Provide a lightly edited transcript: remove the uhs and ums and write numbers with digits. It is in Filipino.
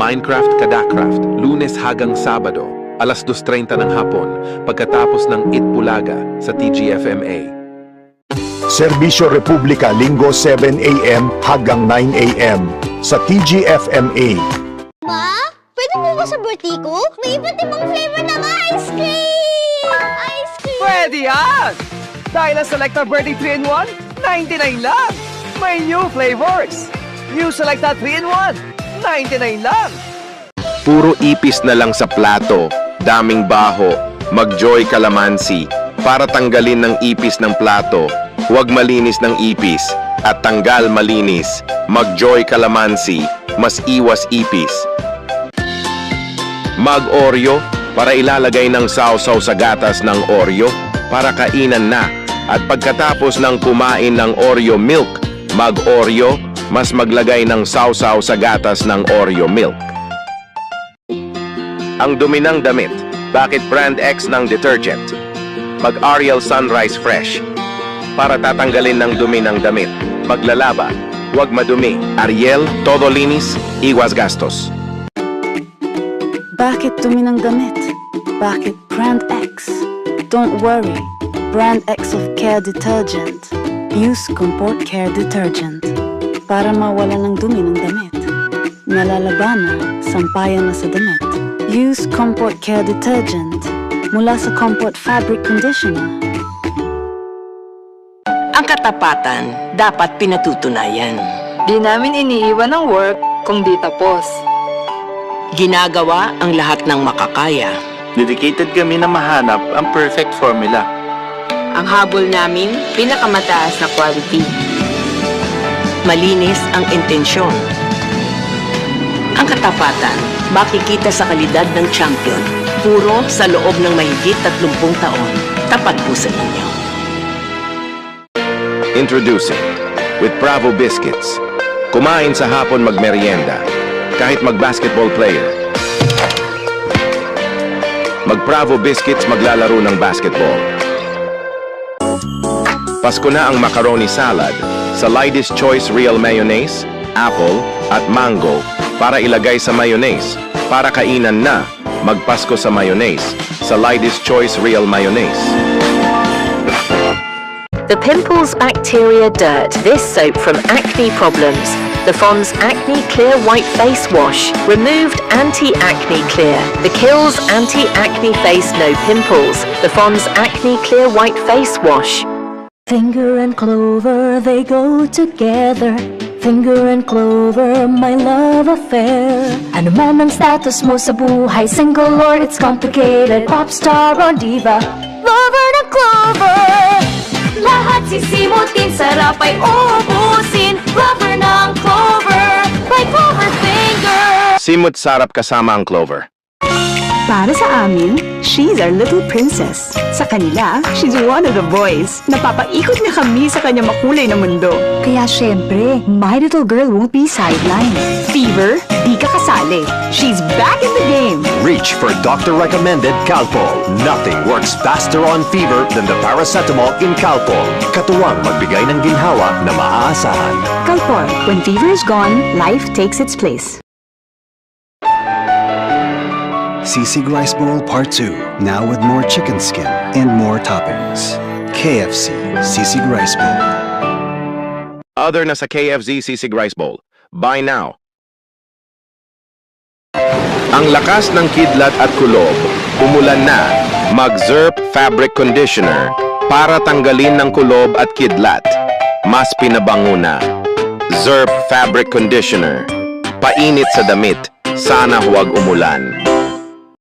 Minecraft Kadakraft, Lunes hanggang Sabado, alas 2:30 ng hapon, pagkatapos ng Itbulaga sa TGFMA. Serbisyo Republika, Linggo 7 a.m. hanggang 9 a.m. sa TGFMA. Ma, pwede po ba sa birthday ko? May iba't ibang flavor ng ice cream! Ice cream! Pwede yan! Dahil ang Selecta Birthday 3-in-1, 99 lang! May new flavors! New Selecta 3-in-1, 99 lang! Puro ipis na lang sa plato, daming baho, mag-Joy Calamansi, para tanggalin ng ipis ng plato, huwag malinis ng ipis, at tanggal malinis, mag-Joy Calamansi, mas iwas ipis. Mag-Oreo, para ilalagay ng sausaw sa gatas ng Oreo, para kainan na. At pagkatapos ng kumain ng Oreo milk, mag-Oreo, mas maglagay ng sausaw sa gatas ng Oreo milk. Ang dumi ng damit, bakit brand X ng detergent? Mag-Ariel Sunrise Fresh, para tatanggalin ng dumi ng damit. Maglalaba, huwag madumi. Ariel, todo linis, iwas gastos. Bakit dumi ng damit? Bakit brand X? Don't worry, brand X of Care Detergent. Use Comport Care Detergent para mawala ng dumi ng damit. Nalalabana, sampayan na sa damit. Use Comport Care Detergent mula sa Comport Fabric Conditioner. Ang katapatan dapat pinatutunayan. Di namin iniiwan ang work kung di tapos. Ginagawa ang lahat ng makakaya. Dedicated kami na mahanap ang perfect formula. Ang habol namin, pinakamataas na quality. Malinis ang intensyon. Ang katapatan, makikita sa kalidad ng champion. Puro sa loob ng mahigit 30 taon. Tapat po sa inyo. Introducing, with Bravo Biscuits. Kumain sa hapon magmerienda, kahit mag-basketball player. Mag-Bravo Biscuits maglalaro ng basketball. Pasko na ang macaroni salad sa Ladies Choice Real Mayonnaise, Apple at Mango para ilagay sa mayonnaise. Para kainan na, magpasko sa mayonnaise sa Ladies Choice Real Mayonnaise. The Pimples Bacteria Dirt, this soap from acne problems. The Fond's Acne Clear White Face Wash, removed anti-acne clear. The Kills Anti-Acne Face No Pimples. The Fond's Acne Clear White Face Wash. Finger and clover, they go together. Finger and clover, my love affair. Ano man ang status mo sa buhay, single or it's complicated, pop star or diva, lover ng clover. Lahat sisimutin, sarap ay uubusin, lover ng clover, by Clover Finger. Simut sarap kasama ang clover. Para sa amin, she's our little princess. Sa kanila, she's one of the boys. Napapaikot niya kami sa kanya makulay na mundo. Kaya syempre, my little girl won't be sidelined. Fever, di ka kasali. She's back in the game. Reach for doctor-recommended Calpol. Nothing works faster on fever than the paracetamol in Calpol. Katuwang magbigay ng ginhawa na maaasahan. Calpol, when fever is gone, life takes its place. Sisig Rice Bowl Part 2, now with more chicken skin and more toppings. KFC Sisig Rice Bowl. Other na sa KFC Sisig Rice Bowl. Buy now. Ang lakas ng kidlat at kulob, umulan na. Mag-Zerp Fabric Conditioner para tanggalin ng kulob at kidlat. Mas pinabango na. Zerp Fabric Conditioner. Painit sa damit, sana huwag umulan.